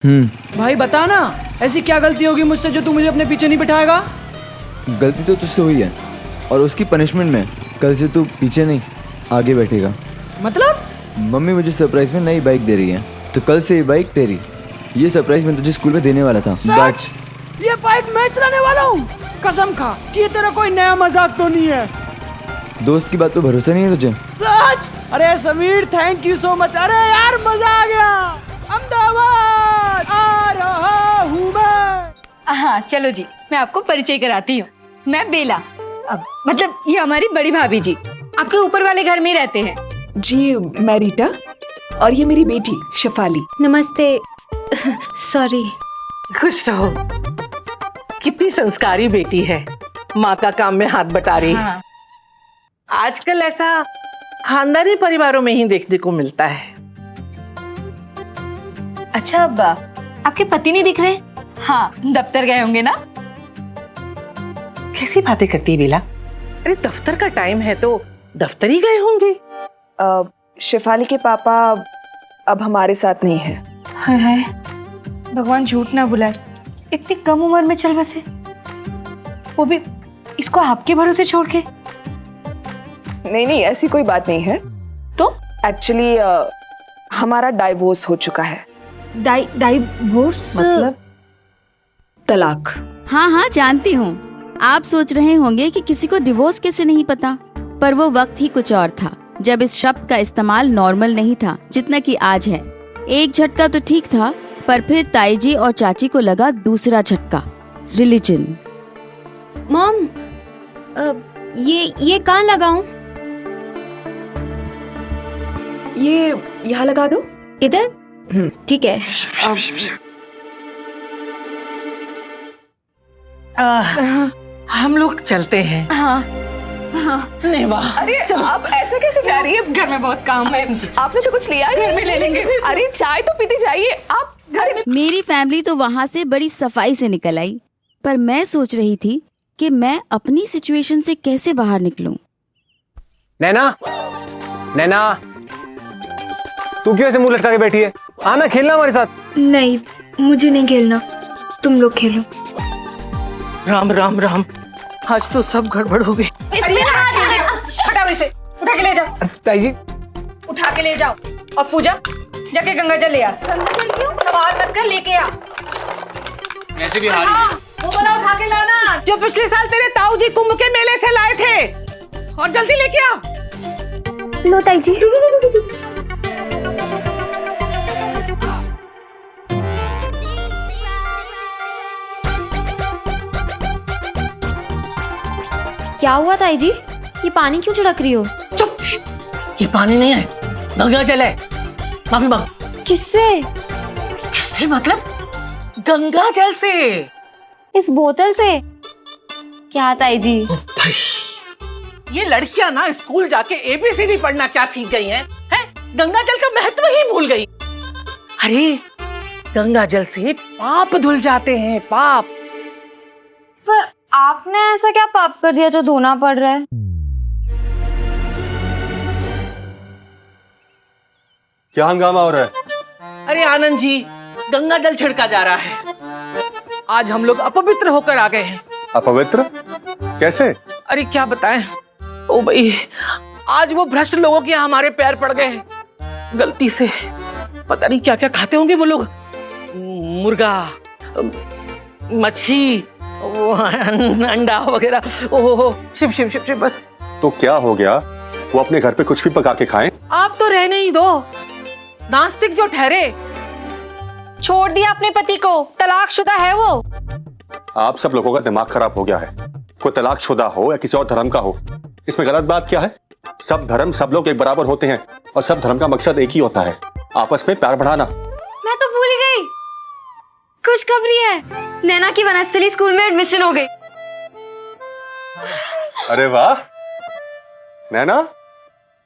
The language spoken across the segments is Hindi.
भाई बता ना, ऐसी क्या गलती होगी मुझसे जो तू मुझे अपने पीछे नहीं बिठाएगा? गलती तो तुझसे हुई है और उसकी पनिशमेंट में कल से तू पीछे नहीं आगे बैठेगा। मतलब? मम्मी मुझे सरप्राइज में नई बाइक दे रही है, तो कल से ये बाइक तेरी। ये सरप्राइज मैं तुझे स्कूल में देने वाला था। सच? ये बाइक मैं चलाने वाला हूँ? कसम खा कि ये तेरा कोई नया मजाक तो नहीं है। दोस्त की बात पे भरोसा नहीं है तुझे? सच? अरे Sameer, thank you so much. अरे यार मजा आ गया। अहमदाबाद आ रहा हूँ मैं। हाँ चलो जी, मैं आपको परिचय कराती हूँ। मैं बेला, अब मतलब ये हमारी बड़ी भाभी जी, आपके ऊपर वाले घर में ही रहते हैं। जी मैं रीटा, और ये मेरी बेटी शेफाली। नमस्ते। सॉरी। खुश रहो। कितनी संस्कारी बेटी है, माँ का काम में हाथ बटा रही है। हाँ। आजकल ऐसा खानदानी परिवारों में ही देखने को मिलता है। अच्छा, अब आपके पति नहीं दिख रहे? हाँ, दफ्तर गए होंगे ना। कैसी बातें करती है बेला? अरे दफ्तर का टाइम है तो दफ्तर ही गए होंगे। शेफाली के पापा अब हमारे साथ नहीं है। हाय हाय, भगवान झूठ ना बुलाए, इतनी कम उम्र में चल बसे, वो भी इसको आपके भरोसे छोड़ के। नहीं, ऐसी कोई बात नहीं है। तो एक्चुअली हमारा डाइवोर्स हो चुका है। डाइवोर्स मतलब तलाक। हाँ जानती हूँ। आप सोच रहे होंगे कि किसी को डिवोर्स कैसे नहीं पता, पर वो वक्त ही कुछ और था जब इस शब्द का इस्तेमाल नॉर्मल नहीं था जितना कि आज है। एक झटका तो ठीक था, पर फिर ताई जी और चाची को लगा दूसरा झटका, रिलीजन। मॉम, ये कहाँ लगाऊं? ये यहाँ लगा दो। इधर? ठीक है। हम लोग चलते हैं। हाँ। नहीं वाह। अरे आप ऐसे कैसे जा रही है? घर में बहुत काम है। आपने तो कुछ लिया? घर में ले लेंगे। अरे चाय तो पीते जाइए आप घर में। मेरी फैमिली तो वहाँ से बड़ी सफाई से निकल आई, पर मैं सोच रही थी कि मैं अपनी सिचुएशन से कैसे बाहर निकलूं। नैना, नैना, तू क्यों ऐसे मुंह लटका के बैठी है? आना खेलना हमारे साथ। नहीं, मुझे नहीं खेलना, तुम लोग खेलो। राम राम राम, आज तो सब गड़बड़ हो गई। इसलिए हटाओ इसे, उठा के ले जाओ। ताई जी, उठा के ले जाओ। और पूजा, जाके गंगा जल ले आ। सवाल मत कर, लेके आ। ऐसे भी हारी है। वो वाला उठा के लाना जो पिछले साल तेरे ताऊ जी कुंभ के मेले से लाए थे, और जल्दी लेके आ। लो ताई जी। क्या हुआ ताई जी? ये पानी क्यों छिड़क रही हो? चुप, ये पानी नहीं है, गंगा जल है। माफी मांग। किससे? किससे मतलब? गंगा जल से। इस बोतल से? क्या ताई जी? भाई, ये लड़कियां ना स्कूल जाके एबीसीडी पढ़ना क्या सीख गई हैं? हैं? गंगा जल का महत्व ही भूल गई। अरे गंगा जल से पाप धुल जाते हैं, पाप। पर आपने ऐसा क्या पाप कर दिया जो धोना पड़ रहा है? क्या हंगामा हो रहा है? अरे आनंद जी, गंगा जल छिड़का जा रहा है। आज हम लोग अपवित्र होकर आ गए हैं। अपवित्र? कैसे? अरे क्या बताएं, ओ भाई, आज वो भ्रष्ट लोगों के यहाँ हमारे पैर पड़ गए हैं गलती से। पता नहीं क्या क्या खाते होंगे वो लोग, मुर्गा, मच्छी, वो अंडा वगैरह। ओहो, शिव शिव शिव शिव। बस। तो क्या हो गया? वो अपने घर पे कुछ भी पका के खाएं? आप तो रहने ही दो, नास्तिक जो ठहरे। छोड़ दिया अपने पति को, तलाकशुदा है वो। आप सब लोगों का दिमाग खराब हो गया है। कोई तलाकशुदा हो या किसी और धर्म का हो, इसमें गलत बात क्या है? सब धर्म, सब लोग एक बराबर होते हैं और सब धर्म का मकसद एक ही होता है, आपस में प्यार बढ़ाना। मैं तो भूल गई, खुशखबरी है, नैना की वनस्थली स्कूल में एडमिशन हो गई। अरे वाह नैना,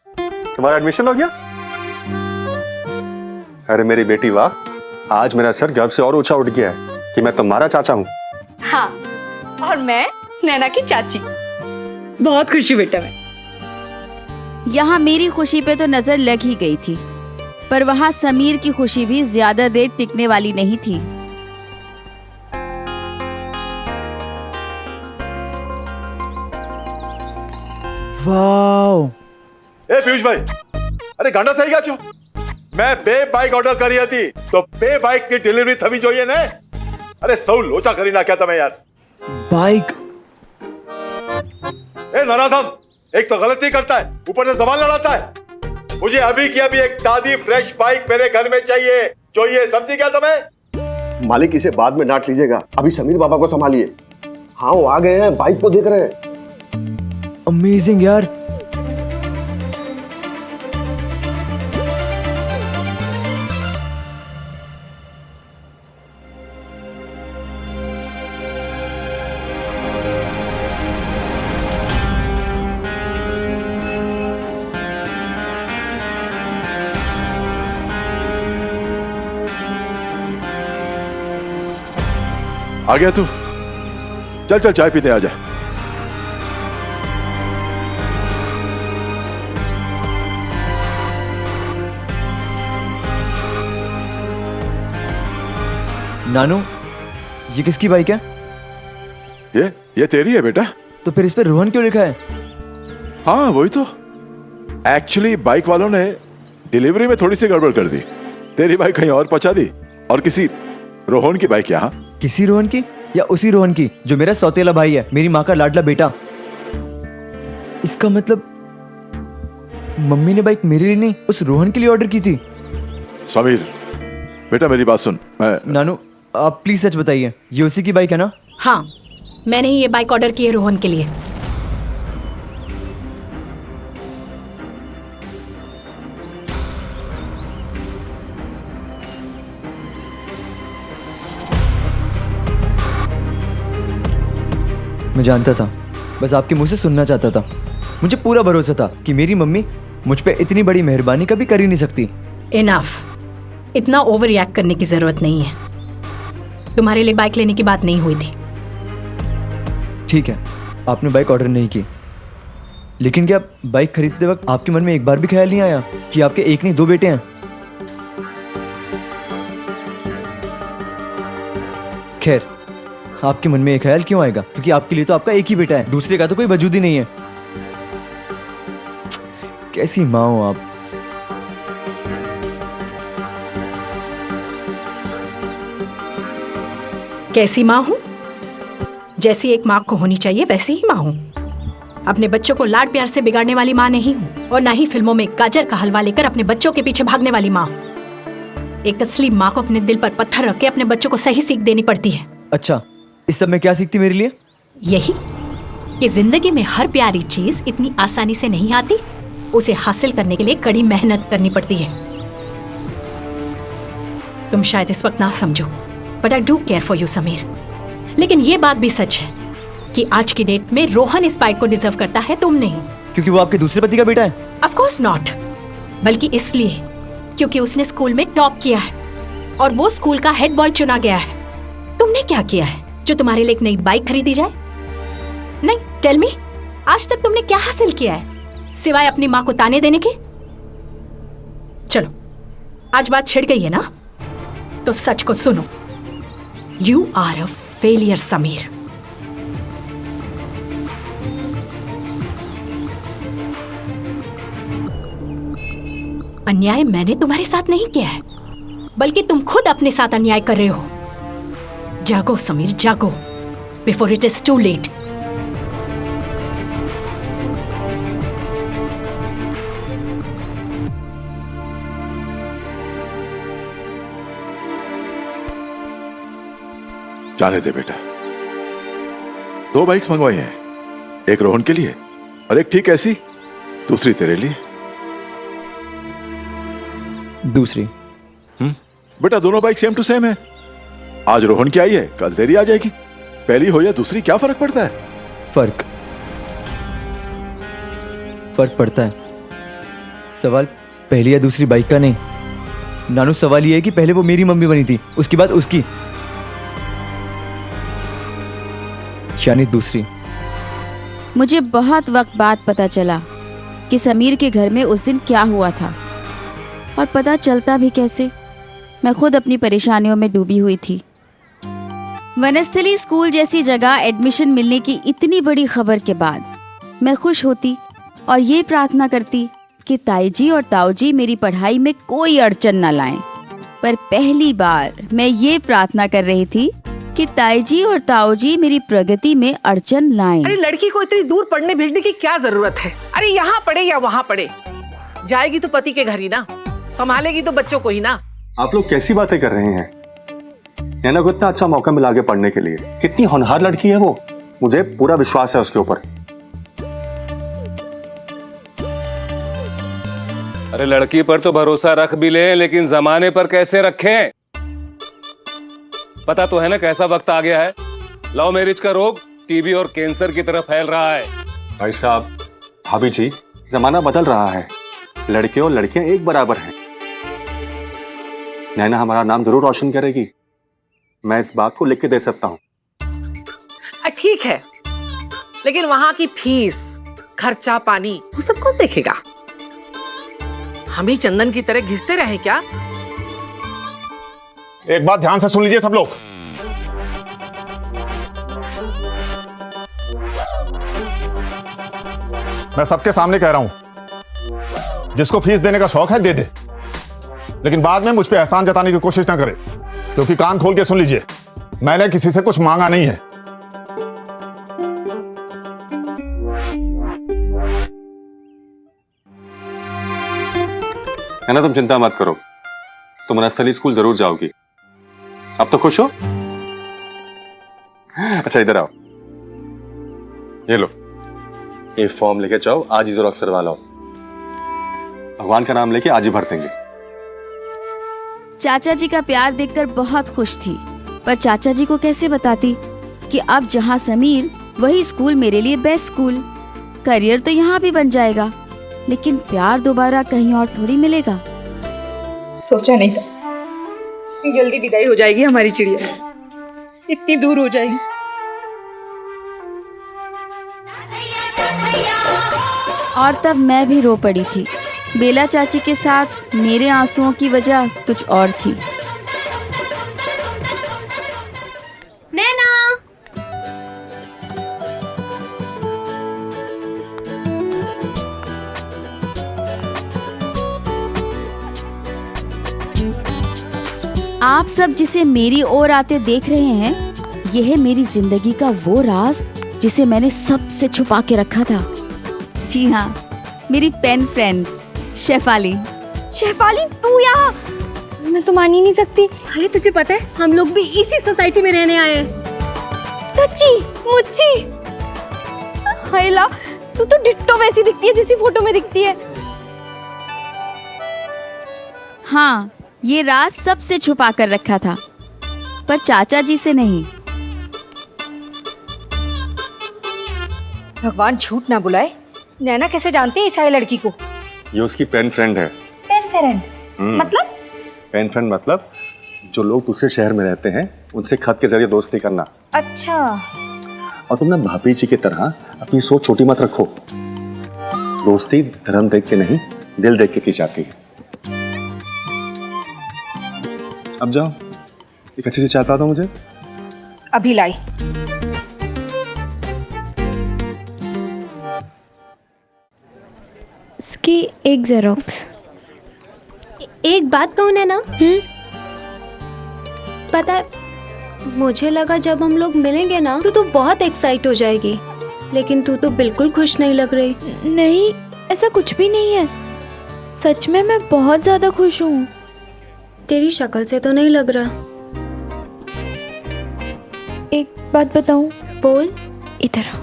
तुम्हारा एडमिशन हो गया? अरे मेरी बेटी वाह, आज मेरा सर गर्व से और ऊंचा उठ गया है कि मैं तुम्हारा चाचा हूँ। हाँ, और मैं नैना की चाची। बहुत खुशी बेटा मैं। यहाँ मेरी खुशी पे तो नजर लग ही गई थी, पर वहाँ समीर की खुशी भी ज्यादा देर टिकने वाली नहीं थी। वाओ ए पीयूष भाई, अरे गांडा થઈ ગયા છો? मैं બે બાઇક ઓર્ડર કરી હતી તો બે બાઇક ની ડિલિવરી થવી જોઈએ ને? અરે સૌ લોચા કરી નાખ્યા તમે યાર। बाइक। ए नराधम, एक तो गलती करता है, ऊपर से जबान लड़ाता है। मुझे अभी की अभी एक ताजी फ्रेश बाइक मेरे घर में चाहिए, समझी क्या तुम्हें? मालिक इसे बाद में डांट लीजिएगा, अभी समीर बाबा को संभालिए। हाँ वो आ गए हैं, बाइक को देख रहे हैं। अमेजिंग यार। आ गया तू? चल चल चाय पीते आ जा। नानू, ये किसकी बाइक है? ये तेरी है बेटा। तो फिर इस पे रोहन क्यों लिखा है? हाँ वही तो। एक्चुअली बाइक वालों ने डिलीवरी में थोड़ी सी गड़बड़ कर दी, तेरी बाइक कहीं और पहुंचा दी और किसी रोहन की बाइक यहाँ। किसी रोहन की या उसी रोहन की जो मेरा सौतेला भाई है, मेरी माँ का लाडला बेटा? इसका मतलब मम्मी ने बाइक मेरे लिए नहीं, उस रोहन के लिए ऑर्डर की थी। समीर बेटा मेरी बात सुन। नानू आप प्लीज सच बताइए, ये उसी की बाइक है ना? हाँ, मैंने ही ये बाइक ऑर्डर की है रोहन के लिए। मैं जानता था, बस आपके मुंह से सुनना चाहता था। मुझे पूरा भरोसा था कि मेरी मम्मी मुझ पे इतनी बड़ी मेहरबानी कभी कर ही नहीं सकती। इनफ, इतना ओवर रिएक्ट करने की जरूरत नहीं है। तुम्हारे लिए बाइक लेने की बात नहीं हुई थी। ठीक है, आपने बाइक ऑर्डर नहीं की, लेकिन क्या बाइक खरीदते वक्त आपके मन में एक बार भी ख्याल नहीं आया कि आपके एक नहीं दो बेटे हैं? खैर, आपके मन में ये ख्याल क्यों आएगा? क्योंकि आपके लिए तो आपका एक ही बेटा है, दूसरे का तो कोई वजूद ही नहीं है। कैसी माँ हो आप। कैसी माँ हूँ? जैसी एक माँ को होनी चाहिए वैसी ही माँ हूँ। अपने बच्चों को लाड प्यार से बिगाड़ने वाली माँ नहीं हूँ, और ना ही फिल्मों में गाजर का हलवा लेकर अपने बच्चों के पीछे भागने वाली माँ हूँ। एक असली माँ को अपने दिल पर पत्थर रख के अपने बच्चों को सही सीख देनी पड़ती है। अच्छा, इस सब में क्या सीखती मेरे लिए? यही कि जिंदगी में हर प्यारी चीज इतनी आसानी से नहीं आती, उसे हासिल करने के लिए कड़ी मेहनत करनी पड़ती है। तुम शायद इस वक्त ना समझो, but I do care for you Sameer. लेकिन ये बात भी सच है कि आज की डेट में रोहन इस बाइक को डिजर्व करता है, तुम नहीं। क्योंकि वो आपके दूसरे पति का बेटा है? ऑफ कोर्स नॉट, बल्कि इसलिए क्योंकि उसने स्कूल में टॉप किया है और वो स्कूल का हेड बॉय चुना गया है। तुमने क्या किया है जो तुम्हारे लिए एक नई बाइक खरीदी जाए? नहीं, टेल मी, आज तक तुमने क्या हासिल किया है सिवाय अपनी माँ को ताने देने के? चलो, आज बात छिड़ गई है ना, तो सच को सुनो। You are a failure Sameer. अन्याय मैंने तुम्हारे साथ नहीं किया है, बल्कि तुम खुद अपने साथ अन्याय कर रहे हो। जागो समीर, जागो, before it is too late. जाने दे बेटा, 2 बाइक्स मंगवाई हैं, एक रोहन के लिए और एक ठीक ऐसी दूसरी तेरे लिए। दूसरी? बेटा दोनों बाइक सेम टू सेम है। आज रोहन की आई है, कल तेरी आ जाएगी। पहली हो या दूसरी, क्या फर्क पड़ता है? फर्क पड़ता है। सवाल पहली या दूसरी बाइक का नहीं नानू, सवाल ये है कि पहले वो मेरी मम्मी बनी थी, उसके बाद उसकी, यानी दूसरी। मुझे बहुत वक्त बाद पता चला कि समीर के घर में उस दिन क्या हुआ था। और पता चलता भी कैसे। मैं खुद अपनी परेशानियों में डूबी हुई थी। वनस्थली स्कूल जैसी जगह एडमिशन मिलने की इतनी बड़ी खबर के बाद मैं खुश होती और ये प्रार्थना करती कि ताईजी और ताऊजी मेरी पढ़ाई में कोई अड़चन न लाएं। पर पहली बार मैं ये प्रार्थना कर रही थी कि ताईजी और ताऊजी मेरी प्रगति में अड़चन लाएं। अरे लड़की को इतनी दूर पढ़ने भेजने की क्या जरूरत है? अरे यहाँ पढ़े या वहाँ पढ़े, जाएगी तो पति के घर ही ना, संभालेगी तो बच्चों को ही ना। आप लोग कैसी बातें कर रहे हैं? नैना को इतना अच्छा मौका मिला आगे पढ़ने के लिए। कितनी होनहार लड़की है वो, मुझे पूरा विश्वास है उसके ऊपर। अरे लड़की पर तो भरोसा रख भी ले, लेकिन जमाने पर कैसे रखें? पता तो है ना कैसा वक्त आ गया है। लव मैरिज का रोग टीबी और कैंसर की तरह फैल रहा है। भाई साहब, भाभी जी, जमाना बदल रहा है। लड़के और लड़कियां एक बराबर हैं। नैना हमारा नाम जरूर रोशन करेगी, मैं इस बात को लिख के दे सकता हूँ। ठीक है, लेकिन वहां की फीस, खर्चा पानी वो सब कौन देखेगा? हम ही चंदन की तरह घिसते रहे क्या? एक बात ध्यान से सुन लीजिए सब लोग। मैं सबके सामने कह रहा हूं, जिसको फीस देने का शौक है दे दे, लेकिन बाद में मुझ पे एहसान जताने की कोशिश ना करे, क्योंकि कान खोल के सुन लीजिए, मैंने किसी से कुछ मांगा नहीं है। है ना, तुम चिंता मत करो, तुम वनस्थली स्कूल जरूर जाओगी। अब तो खुश हो? अच्छा इधर आओ, ये लो, ये फॉर्म लेके जाओ, आज ही जेरॉक्स करवा लो। भगवान का नाम लेके आज ही भर देंगे। चाचा जी का प्यार देखकर बहुत खुश थी, पर चाचा जी को कैसे बताती कि अब जहाँ समीर वही स्कूल मेरे लिए बेस्ट स्कूल, करियर तो यहाँ भी बन जाएगा, लेकिन प्यार दोबारा कहीं और थोड़ी मिलेगा। सोचा नहीं था इतनी जल्दी विदाई हो जाएगी हमारी चिड़िया, इतनी दूर हो जाएगी। और तब मैं भी रो पड़ी थी। बेला चाची के साथ मेरे आंसुओं की वजह कुछ और थी। नैना, आप सब जिसे मेरी ओर आते देख रहे हैं, यह है मेरी जिंदगी का वो राज जिसे मैंने सबसे छुपा के रखा था। जी हाँ, मेरी पेन फ्रेंड शेफाली। शेफाली तू यहाँ? मैं तो मान ही नहीं सकती। अरे तुझे पता है हम लोग भी इसी सोसाइटी में रहने आए हैं। सच्ची मुच्ची? हैला, तू तो डिट्टो वैसी दिखती है जैसी फोटो में दिखती है। हाँ, ये राज सबसे छुपा कर रखा था, पर चाचा जी से नहीं। भगवान झूठ ना बुलाए, नैना कैसे जानती है इस सारी लड़की को? ये उसकी पेन फ्रेंड है। पेन फ्रेंड मतलब? पेन फ्रेंड मतलब जो लोग दूसरे शहर में रहते हैं उनसे खत के जरिए दोस्ती करना। अच्छा। और तुम ना भाभी जी की तरह अपनी सोच छोटी मत रखो। दोस्ती धर्म देख के नहीं, दिल देख के की जाती है। अब जाओ, एक अच्छी सी चाय पिला दो मुझे। अभी लाई। इसकी एक जेरोक्स। एक बात कहूँ ना, पता है मुझे लगा जब हम लोग मिलेंगे ना तो तू बहुत एक्साइट हो जाएगी, लेकिन तू तो बिल्कुल खुश नहीं लग रही। नहीं, ऐसा कुछ भी नहीं है, सच में मैं बहुत ज्यादा खुश हूँ। तेरी शक्ल से तो नहीं लग रहा। एक बात बताऊं? बोल। इधर आ।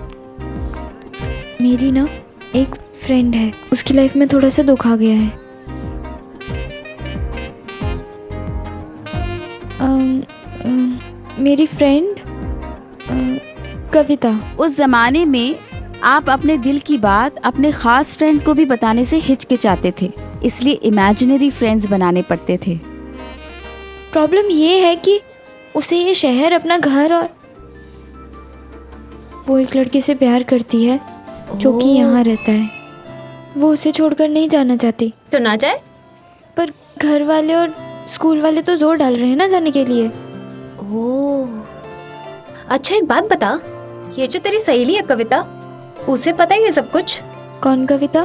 मेरी ना एक फ्रेंड है, उसकी लाइफ में थोड़ा सा दुख आ गया है। मेरी फ्रेंड कविता। उस जमाने में आप अपने दिल की बात अपने खास फ्रेंड को भी बताने से हिचकिचाते थे, इसलिए इमेजिनरी फ्रेंड्स बनाने पड़ते थे। प्रॉब्लम ये है कि उसे ये शहर अपना घर, और वो एक लड़के से प्यार करती है जो कि यहाँ रहता है। वो उसे छोड़कर नहीं जाना चाहती। तो ना जाए, पर घर वाले और स्कूल वाले तो जोर डाल रहे हैं ना जाने के लिए। ओह, अच्छा एक बात बता, ये जो तेरी सहेली है कविता, उसे पता है ये सब कुछ? कौन कविता?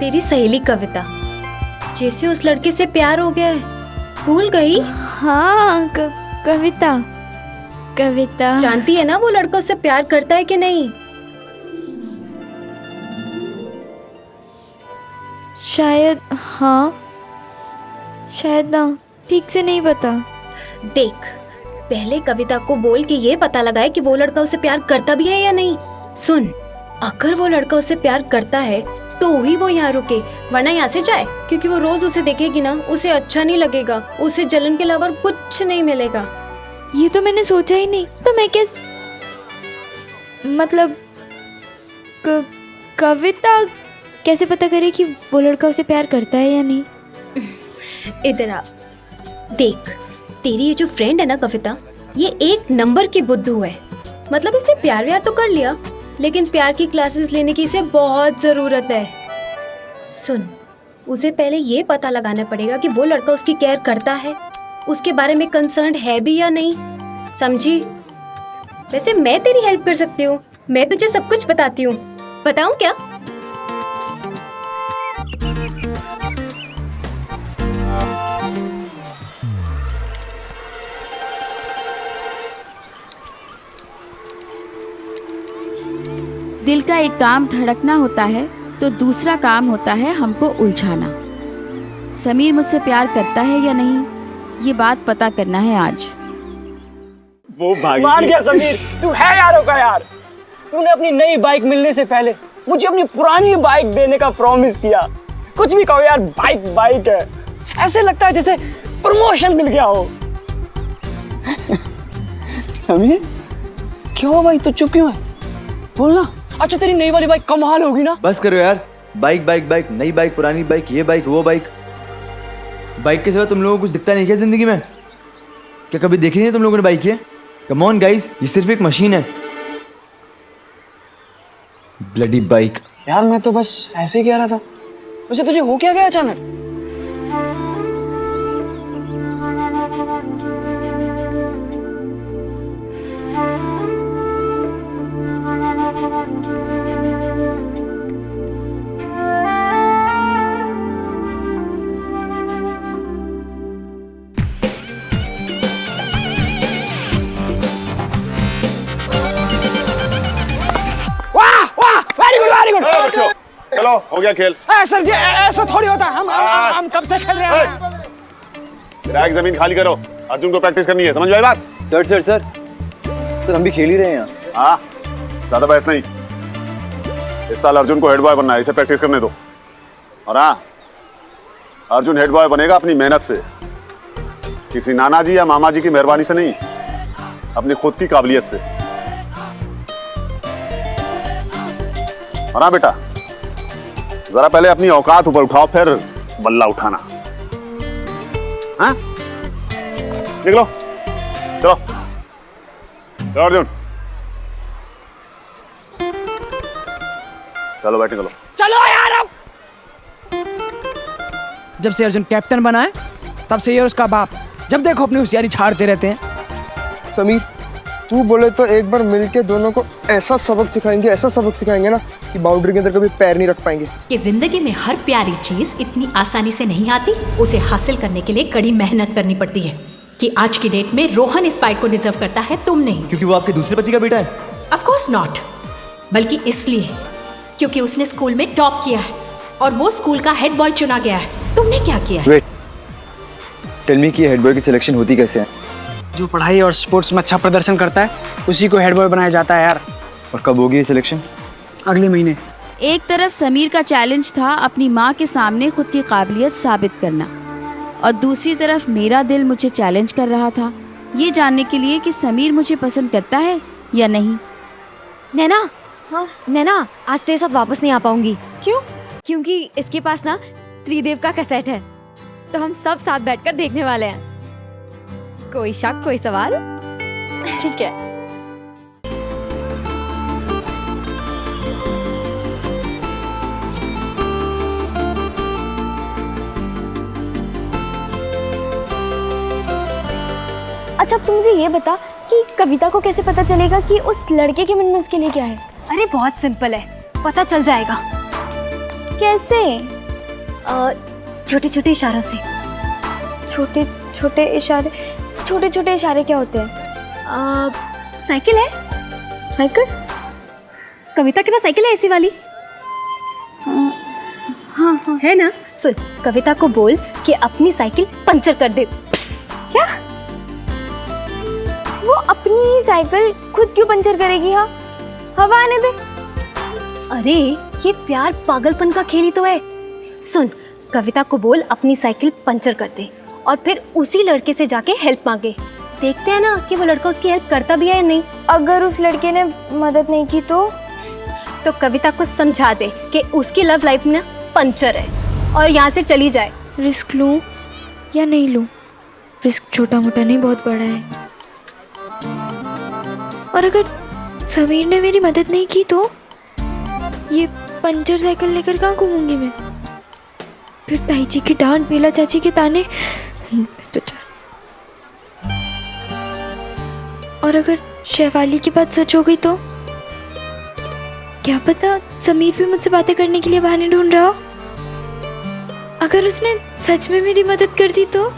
तेरी सहेली कविता, जैसे उस लड़के से प्यार हो गया है, भूल गई? हाँ, कविता। कविता जानती है ना वो लड़का उससे प्यार करता है कि नहीं? शायद हाँ, शायद ना, ठीक से नहीं पता। देख, पहले कविता को बोल के ये पता लगाए कि वो लड़का उसे प्यार करता भी है या नहीं। सुन, अगर वो लड़का उसे प्यार करता है तो ही वो यहाँ रुके, वरना यहाँ से जाए, क्योंकि वो रोज उसे देखेगी ना, उसे अच्छा नहीं लगेगा, उसे जलन के अलावा कुछ नहीं मिलेगा। ये तो मैंने सोचा ही नहीं, तो मैं मतलब कविता कैसे पता करे कि वो लड़का उसे प्यार करता है या नहीं? इधर आ, देख, तेरी ये जो फ्रेंड है ना कविता, ये एक नंबर की बुद्धू है। मतलब इसने प्यार व्यार तो कर लिया, लेकिन प्यार की क्लासेस लेने की इसे बहुत जरूरत है। सुन, उसे पहले ये पता लगाना पड़ेगा कि वो लड़का उसकी केयर करता है, उसके बारे में कंसर्न है भी या नहीं, समझी? वैसे मैं तेरी हेल्प कर सकती हूँ, मैं तुझे सब कुछ बताती हूँ। बताऊँ क्या? दिल का एक काम धड़कना होता है तो दूसरा काम होता है हमको उलझाना। समीर मुझसे प्यार करता है या नहीं, ये बात पता करना है आज। वो मान गया समीर, तू है यारों का यार। तूने अपनी नई बाइक मिलने से पहले मुझे अपनी पुरानी बाइक देने का प्रॉमिस किया। कुछ भी कहो यार, बाइक बाइक है, ऐसे लगता है जैसे प्रमोशन मिल गया हो। समीर क्यों भाई, तू चुप क्यों है? बोलना। अच्छा तेरी नई वाली बाइक कमाल होगी ना? बस करो यार, बाइक बाइक बाइक, नई बाइक पुरानी बाइक, ये बाइक वो बाइक। बाइक के सिवा तुम लोगों को कुछ दिखता नहीं क्या जिंदगी में? क्या कभी देखी नहीं तुम लोगों ने बाइक ये? कम ऑन गाइस, ये सिर्फ एक मशीन है। Bloody bike. यार मैं तो बस ऐसे ही कह रहा था। वैसे तुझे हो क्या गया अचानक? चलो हो गया खेल। सर जी ऐसा थोड़ी होता, हम कब से खेल रहे हैं। रैक जमीन खाली करो, अर्जुन को प्रैक्टिस करनी है, समझ में आई बात? सर सर सर सर हम भी खेल ही रहे हैं। हाँ, ज्यादा बहस नहीं। इस साल अर्जुन को हेड बॉय बनना है, इसे प्रैक्टिस करने दो। और हाँ, अर्जुन हेड बॉय बनेगा अपनी मेहनत से, किसी नाना जी या मामा जी की मेहरबानी से नहीं, अपनी खुद की काबिलियत से। और हाँ बेटा, जरा पहले अपनी औकात ऊपर उठाओ, फिर बल्ला उठाना। हाँ, निकलो, चलो चलो अर्जुन, चलो बैठ निकलो। चलो यार। अब जब से अर्जुन कैप्टन बना है तब से ये और उसका बाप जब देखो अपनी होशियारी छाड़ते रहते हैं। समीर, तू बोले तो एक बार मिलके दोनों को ऐसा सबक सिखाएंगे ना कि बाउंड्री के अंदर कभी पैर नहीं रख पाएंगे। कि जिंदगी में हर प्यारी चीज इतनी आसानी से नहीं आती, उसे हासिल करने के लिए कड़ी मेहनत करनी पड़ती है। कि आज की डेट में रोहन इस बाइक को डिजर्व करता है, तुम नहीं। क्योंकि वो आपके दूसरे पति का बेटा है? ऑफ कोर्स नॉट, बल्कि इसलिए क्योंकि उसने स्कूल में टॉप किया है और वो स्कूल का हेड बॉय चुना गया है। तुमने क्या किया है? वेट, टेल मी कि हेड बॉय की सिलेक्शन होती कैसे है? जो पढ़ाई और स्पोर्ट्स में अच्छा प्रदर्शन करता है उसी को हेड बॉय बनाया जाता है यार। और कब होगी ये सिलेक्शन? अगले महीने। एक तरफ समीर का चैलेंज था अपनी माँ के सामने खुद की काबिलियत साबित करना, और दूसरी तरफ मेरा दिल मुझे चैलेंज कर रहा था ये जानने के लिए कि समीर मुझे पसंद करता है या नहीं। नैना, हाँ नैना, आज तेरे साथ वापस नहीं आ पाऊंगी। क्यों? क्योंकि इसके पास ना त्रिदेव का कैसेट है, तो हम सब साथ बैठकर देखने वाले हैं। कोई शक, कोई सवाल? ठीक है। अच्छा तुम मुझे ये बता कि कविता को कैसे पता चलेगा कि उस लड़के के मन में उसके लिए क्या है? अरे बहुत सिंपल है, पता चल जाएगा। कैसे? छोटे छोटे इशारों से। छोटे छोटे इशारे? छोटे छोटे इशारे क्या होते हैं? साइकिल है। साइकिल? कविता के पास साइकिल है ऐसी वाली? हाँ है ना? सुन, कविता को बोल कि अपनी साइकिल पंचर कर दे। क्या? वो अपनी साइकिल खुद क्यों पंचर करेगी? हाँ, हवा आने दे। अरे ये प्यार पागलपन का खेल ही तो है। सुन, कविता को बोल अपनी साइकिल पंचर कर दे और फिर उसी लड़के से जाके हेल्प मांगे। देखते हैं ना कि वो लड़का उसकी हेल्प करता भी है या नहीं। अगर उस लड़के ने मदद नहीं की तो कविता को समझा दे कि उसकी लव लाइफ में पंचर है और यहाँ से चली जाए। रिस्क लूं या नहीं लूं? रिस्क छोटा मोटा नहीं, बहुत बड़ा है। और अगर समीर ने मेरी मदद नहीं की तो ये पंचर साइकिल लेकर कहाँ घूमूंगी मैं? फिर ताई जी की डांट, बेला चाची के ताने, तो और अगर शेफाली की बात सच हो गई तो क्या पता समीर भी मुझसे बातें करने के लिए बहाने ढूंढ रहा हो। अगर उसने सच में मेरी मदद कर दी तो